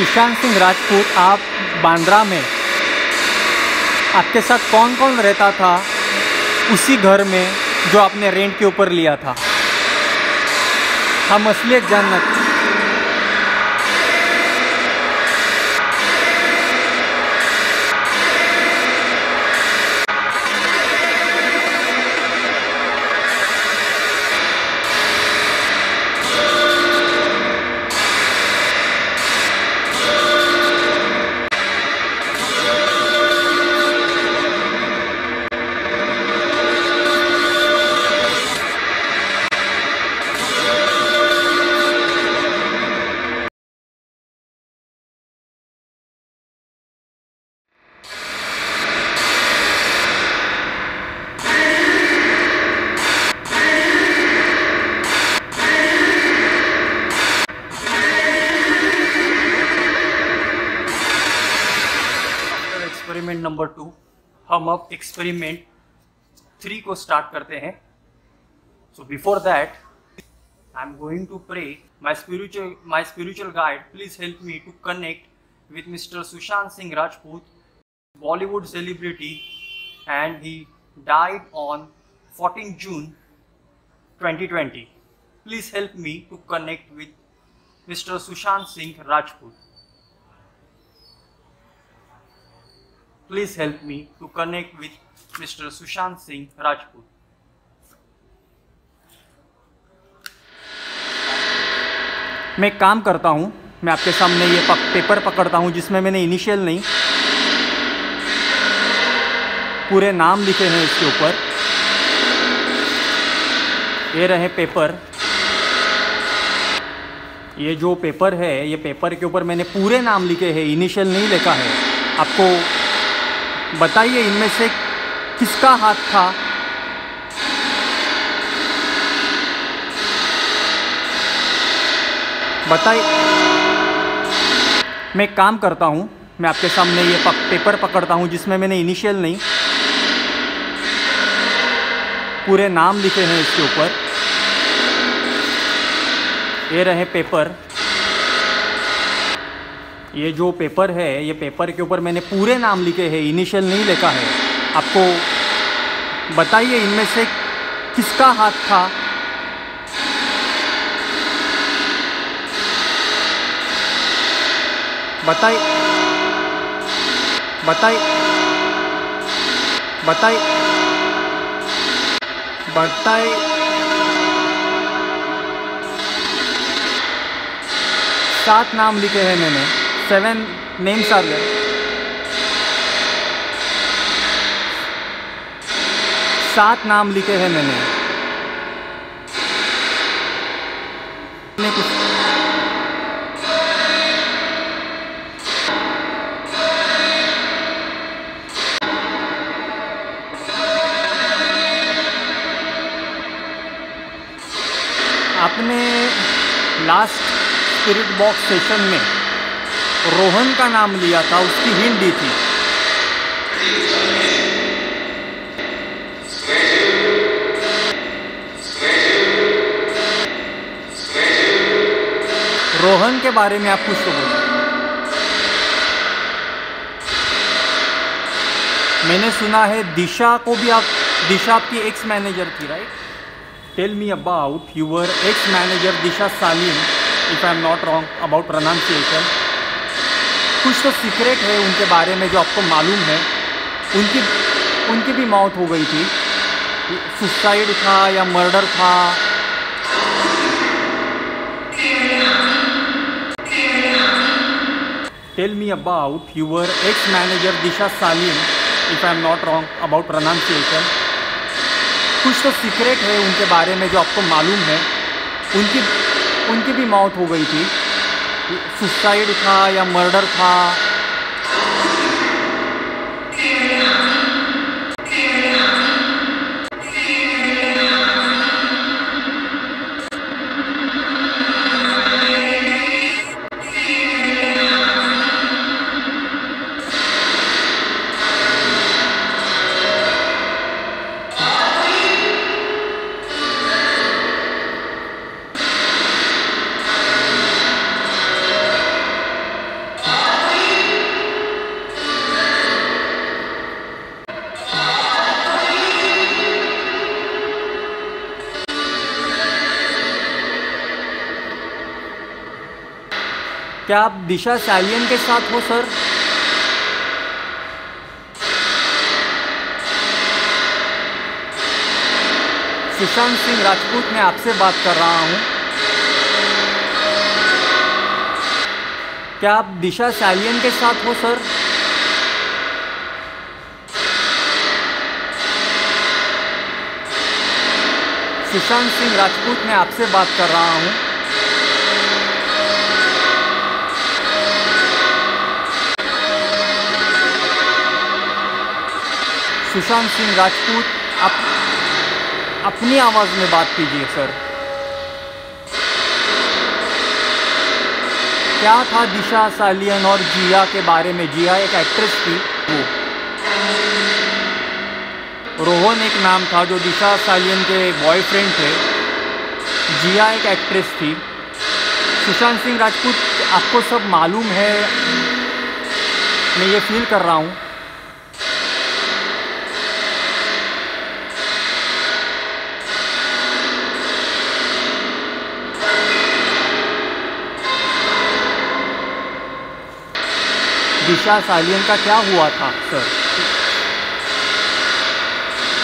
सुशांत सिंह राजपूत, आप बांद्रा में, आपके साथ कौन कौन रहता था उसी घर में जो आपने रेंट के ऊपर लिया था? हम असलियत जानना। एक्सपेरिमेंट नंबर 2, हम अब एक्सपेरिमेंट 3 को स्टार्ट करते हैं। So before that I am going to pray my spiritual guide, please help me to connect with mister Sushant Singh Rajput, Bollywood celebrity, and he died on 14 June 2020. Please help me to connect with Mr. Sushant Singh Rajput. Please help me to connect with Mr. Sushant Singh Rajput. मैं एक काम करता हूँ, मैं आपके सामने ये paper पकड़ता हूँ जिसमें मैंने इनिशियल नहीं, पूरे नाम लिखे हैं इसके ऊपर। ये रहे पेपर, ये जो पेपर है, ये पेपर के ऊपर मैंने पूरे नाम लिखे हैं, इनिशियल नहीं लिखा है। आपको बताइए इनमें से किसका हाथ था? बताइए। मैं एक काम करता हूँ, मैं आपके सामने ये पेपर पकड़ता हूँ जिसमें मैंने इनिशियल नहीं, पूरे नाम लिखे हैं इसके ऊपर। ये रहे पेपर, ये जो पेपर है, ये पेपर के ऊपर मैंने पूरे नाम लिखे हैं, इनिशियल नहीं लिखा है। आपको बताइए इनमें से किसका हाथ था? बताइए। बताइए। 7 नाम लिखे हैं मैंने, 7 नेम्स आर देयर। 7 नाम लिखे हैं मैंने। आपने लास्ट स्पिरिट बॉक्स सेशन में रोहन का नाम लिया था, उसकी हिंट दी थी। रोहन के बारे में आप कुछ तो बोलो। मैंने सुना है दिशा को भी दिशा आपकी एक्स मैनेजर थी, right? Tell me about your ex manager Disha Salim, if I am not wrong about pronunciation. कुछ तो सीक्रेट है उनके बारे में जो आपको मालूम है। उनकी भी मौत हो गई थी, सुसाइड था या मर्डर था? Tell me about your ex manager Disha Salim, if I am not wrong about pronunciation. कुछ तो सीक्रेट है उनके बारे में जो आपको मालूम है। उनकी भी मौत हो गई थी, सुसाइड था या मर्डर था? क्या आप दिशा सालियन के साथ हो सर? सुशांत सिंह राजपूत मैं आपसे बात कर रहा हूँ। क्या आप दिशा सालियन के साथ हो सर? सुशांत सिंह राजपूत मैं आपसे बात कर रहा हूँ। सुशांत सिंह राजपूत, आप अपनी आवाज़ में बात कीजिए सर। क्या था दिशा सालियन और जिया के बारे में? जिया एक एक्ट्रेस थी, वो रोहन एक नाम था जो दिशा सालियन के बॉयफ्रेंड थे। जिया एक एक्ट्रेस थी। सुशांत सिंह राजपूत, आपको सब मालूम है, मैं ये फील कर रहा हूँ। दिशा सालियन का क्या हुआ था सर?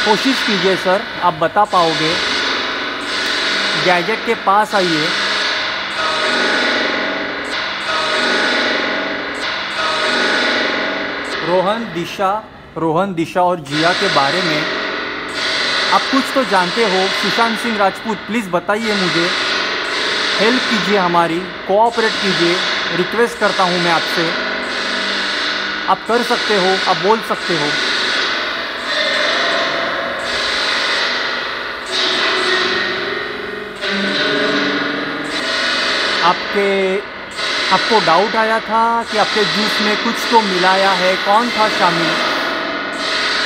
कोशिश कीजिए सर, आप बता पाओगे। गैजेट के पास आइए। रोहन, दिशा और जिया के बारे में आप कुछ तो जानते हो। सुशांत सिंह राजपूत, प्लीज़ बताइए मुझे, हेल्प कीजिए हमारी, कोऑपरेट कीजिए, रिक्वेस्ट करता हूँ मैं आपसे। आप कर सकते हो, आप बोल सकते हो। आपको डाउट आया था कि आपके जूस में कुछ तो मिलाया है। कौन था शामिल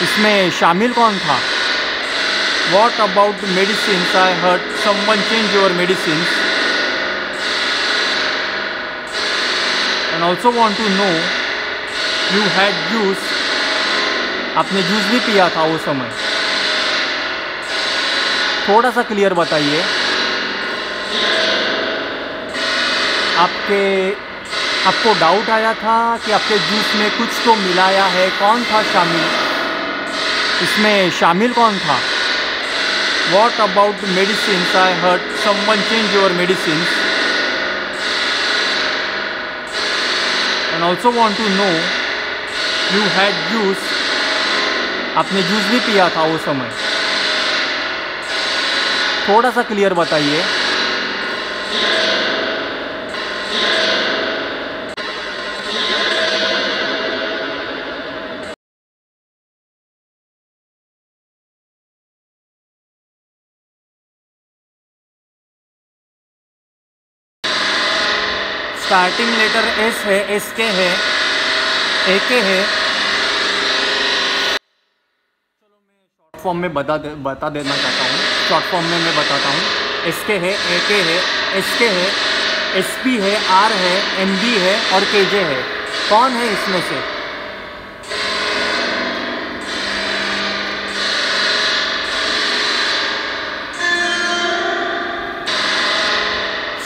इसमें? शामिल कौन था? What about medicines? I heard someone change your medicines. And also want to know, you had juice. आपने जूस भी पिया था वो समय? थोड़ा सा क्लियर बताइए। आपको डाउट आया था कि आपके जूस में कुछ तो मिलाया है। कौन था शामिल इसमें? शामिल कौन था? What about medicines? I heard someone change your medicines. And also want to know, you had juice. आपने जूस भी पिया था वो समय? थोड़ा सा क्लियर बताइए। स्टार्टिंग लेटर एस है, एस के है, ए के है। चलो मैं शॉर्ट फॉर्म में बता देना चाहता हूँ। शॉर्ट फॉर्म में मैं बताता हूँ। एस के है, ए के है, एस के है, एस पी है, आर है, एम बी है और के जे है। कौन है इसमें से?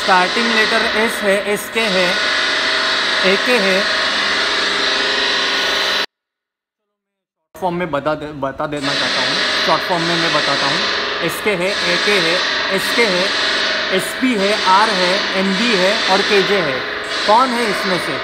स्टार्टिंग लेटर एस है, एस के है, ए के है। फॉर्म में बता देना चाहता हूँ। शॉर्ट फॉर्म में मैं बताता हूँ। एस के है, ए के है, एस के है, एस पी है, आर है, एम बी है और के जे है। कौन है इसमें से?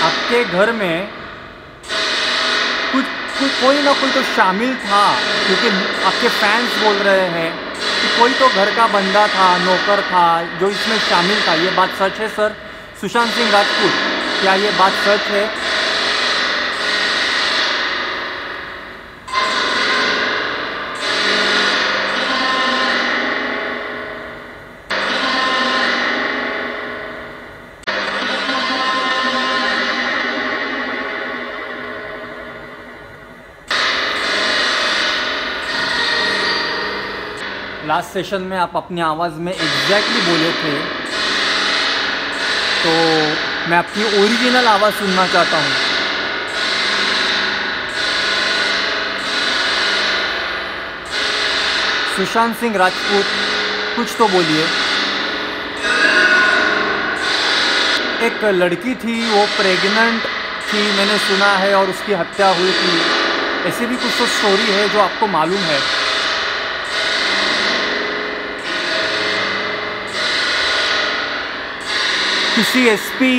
आपके घर में कोई ना कोई तो शामिल था, क्योंकि आपके फैंस बोल रहे हैं कि कोई तो घर का बंदा था, नौकर था जो इसमें शामिल था। ये बात सच है सर? सुशांत सिंह राजपूत, क्या ये बात सच है? लास्ट सेशन में आप अपनी आवाज़ में एग्जैक्टली बोले थे, तो मैं आपकी ओरिजिनल आवाज़ सुनना चाहता हूँ। सुशांत सिंह राजपूत, कुछ तो बोलिए। एक लड़की थी, वो प्रेग्नेंट थी, मैंने सुना है, और उसकी हत्या हुई थी। ऐसी भी कुछ तो स्टोरी है जो आपको मालूम है? किसी एसपी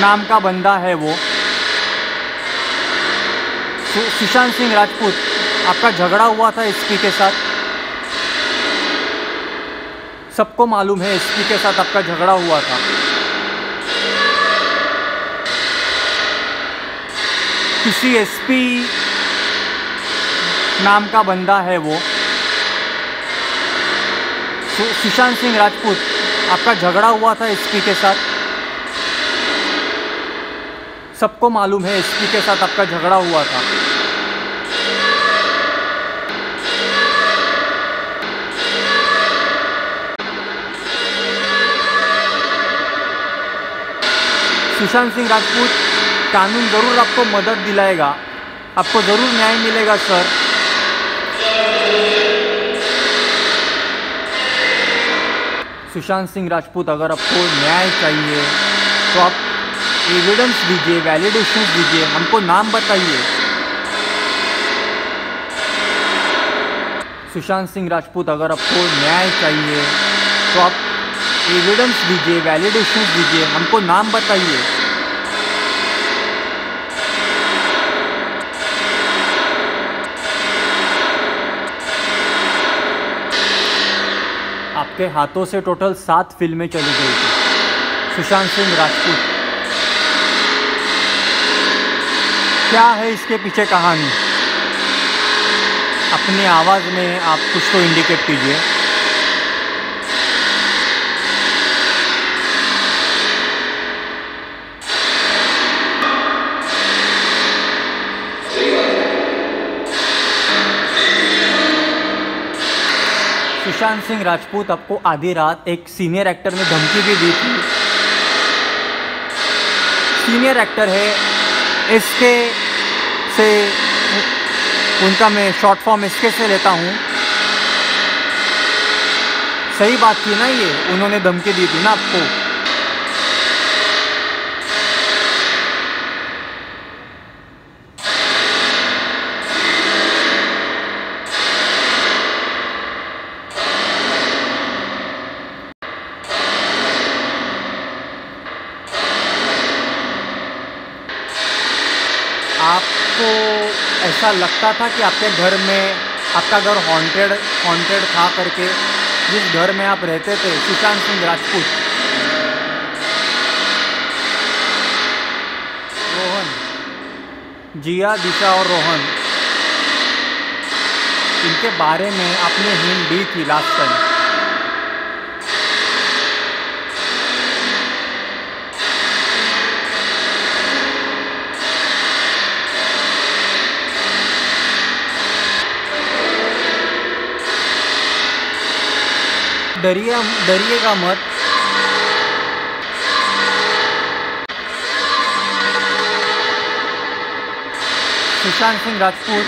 नाम का बंदा है वो। सुशांत सिंह राजपूत, आपका झगड़ा हुआ था एसपी के साथ, सबको मालूम है एसपी के साथ आपका झगड़ा हुआ था। किसी एसपी नाम का बंदा है वो। सुशांत सिंह राजपूत, आपका झगड़ा हुआ था एसपी के साथ, सबको मालूम है एसपी के साथ आपका झगड़ा हुआ था। सुशांत सिंह राजपूत, कानून ज़रूर आपको मदद दिलाएगा, आपको ज़रूर न्याय मिलेगा सर। सुशांत सिंह राजपूत, अगर आपको न्याय चाहिए तो आप एविडेंस दीजिए, वैलिडेशन दीजिए, हमको नाम बताइए। सुशांत सिंह राजपूत, अगर आपको न्याय चाहिए तो आप एविडेंस दीजिए, वैलिडेशन दीजिए, हमको नाम बताइए। आपके हाथों से टोटल 7 फिल्में चली गई थी। सुशांत सिंह राजपूत, क्या है इसके पीछे कहानी? अपनी आवाज़ में आप कुछ तो इंडिकेट कीजिए। सुशांत सिंह राजपूत, आपको आधी रात एक सीनियर एक्टर ने धमकी भी दी थी। सीनियर एक्टर है, एसके से, उनका मैं शॉर्ट फॉर्म एसके से लेता हूँ। सही बात थी ना ये? उन्होंने धमकी दी थी ना आपको? आपको ऐसा लगता था कि आपके घर में, आपका घर हॉन्टेड था करके, जिस घर में आप रहते थे, सुशांत सिंह राजपूत, रोहन, जिया, दिशा और रोहन, इनके बारे में आपने हिंट दी थी लास्ट टाइम। डरिएगा मत। सुशांत सिंह राजपूत,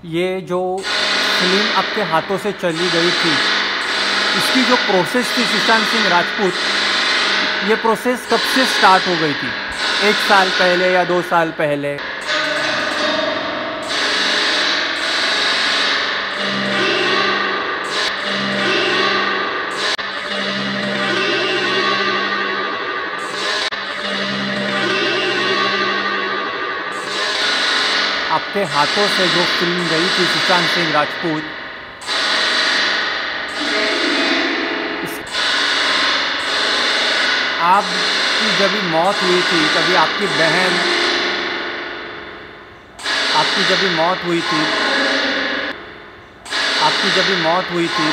ये जो फिल्म आपके हाथों से चली गई थी, इसकी जो प्रोसेस थी सुशांत सिंह राजपूत, ये प्रोसेस कब से स्टार्ट हो गई थी? 1 साल पहले या 2 साल पहले? आपके हाथों से जो फिल्म गई थी सुशांत सिंह राजपूत, आपकी जब भी मौत हुई थी तभी आपकी बहन, आपकी जब भी मौत हुई थी, आपकी जब भी मौत हुई थी,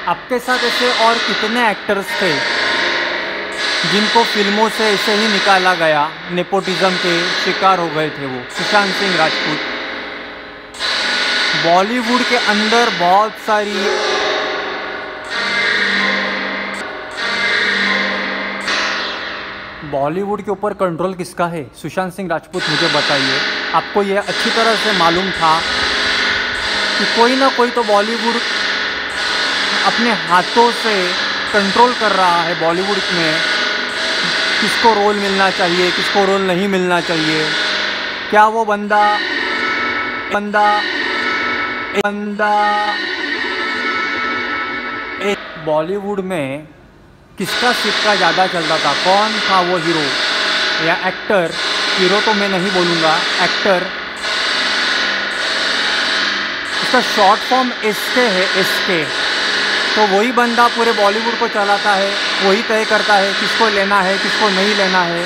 आपके साथ ऐसे और कितने एक्टर्स थे जिनको फिल्मों से ऐसे ही निकाला गया, नेपोटिज्म के शिकार हो गए थे वो सुशांत सिंह राजपूत। बॉलीवुड के अंदर बहुत सारी बॉलीवुड के ऊपर कंट्रोल किसका है? सुशांत सिंह राजपूत, मुझे बताइए। आपको ये अच्छी तरह से मालूम था कि कोई ना कोई तो बॉलीवुड अपने हाथों से कंट्रोल कर रहा है बॉलीवुड में, किसको रोल मिलना चाहिए, किसको रोल नहीं मिलना चाहिए। क्या वो बंदा बॉलीवुड में किसका सिक्का ज़्यादा चलता था? कौन था वो हीरो या एक्टर? हीरो तो मैं नहीं बोलूँगा, एक्टर। उसका शॉर्ट फॉर्म एसके है, एसके। तो वही बंदा पूरे बॉलीवुड को चलाता है, वही तय करता है किसको लेना है, किसको नहीं लेना है।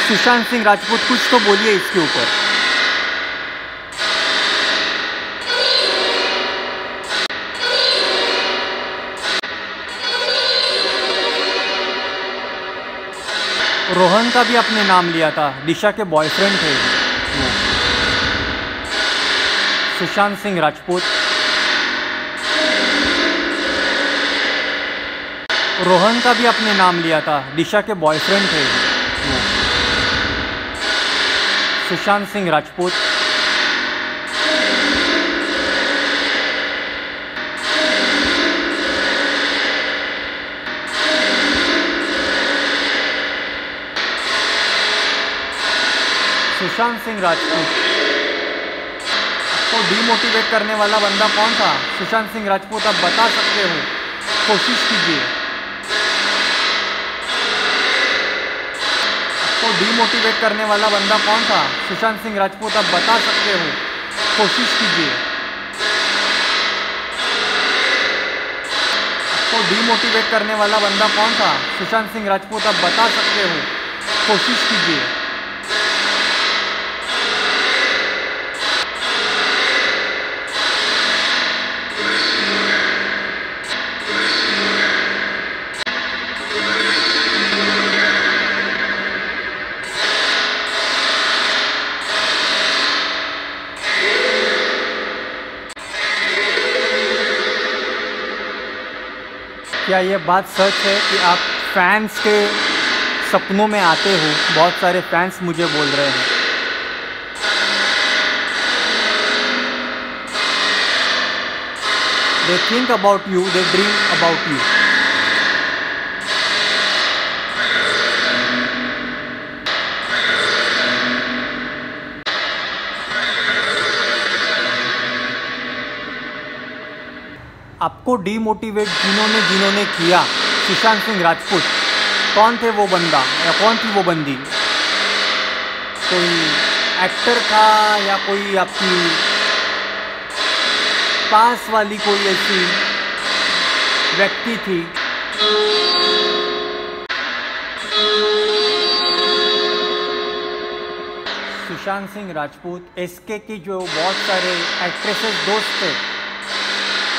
सुशांत सिंह राजपूत, कुछ तो बोलिए इसके ऊपर। रोहन का भी अपने नाम लिया था, दिशा के बॉयफ्रेंड थे वो। सुशांत सिंह राजपूत, रोहन का भी अपने नाम लिया था, दिशा के बॉयफ्रेंड थे वो। सुशांत सिंह राजपूत, सुशांत सिंह राजपूत। आपको डीमोटिवेट करने वाला बंदा कौन था? सुशांत सिंह राजपूत, आप बता सकते हो, कोशिश कीजिए। आपको डीमोटिवेट करने वाला बंदा कौन था? सुशांत सिंह राजपूत, आप बता सकते हो, कोशिश कीजिए। आपको डीमोटिवेट करने वाला बंदा कौन था? सुशांत सिंह राजपूत, आप बता सकते हो, कोशिश कीजिए। क्या ये बात सच है कि आप फैंस के सपनों में आते हो? बहुत सारे फैंस मुझे बोल रहे हैं। They think about you, they dream about you. आपको डीमोटिवेट जिन्होंने किया, सुशांत सिंह राजपूत, कौन थे वो बंदा या कौन थी वो बंदी? कोई एक्टर था या कोई आपकी पास वाली कोई ऐसी व्यक्ति थी? सुशांत सिंह राजपूत, एसके की जो बहुत सारे एक्ट्रेसेस दोस्त थे,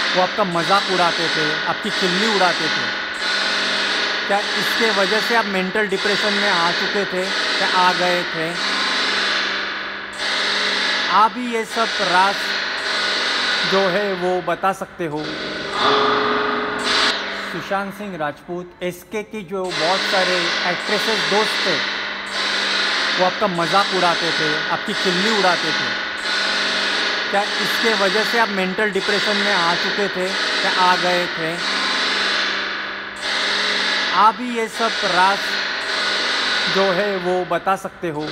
वो आपका मजाक उड़ाते थे, आपकी चिल्ली उड़ाते थे। क्या इसके वजह से आप मेंटल डिप्रेशन में आ चुके थे या आ गए थे? आप ही ये सब राज जो है वो बता सकते हो। सुशांत सिंह राजपूत, एसके की जो बहुत सारे एक्ट्रेसेस दोस्त थे, वो आपका मजाक उड़ाते थे, आपकी चिल्ली उड़ाते थे। क्या इसके वजह से आप मेंटल डिप्रेशन में आ चुके थे या आ गए थे? आप ही ये सब राज जो है वो बता सकते हो।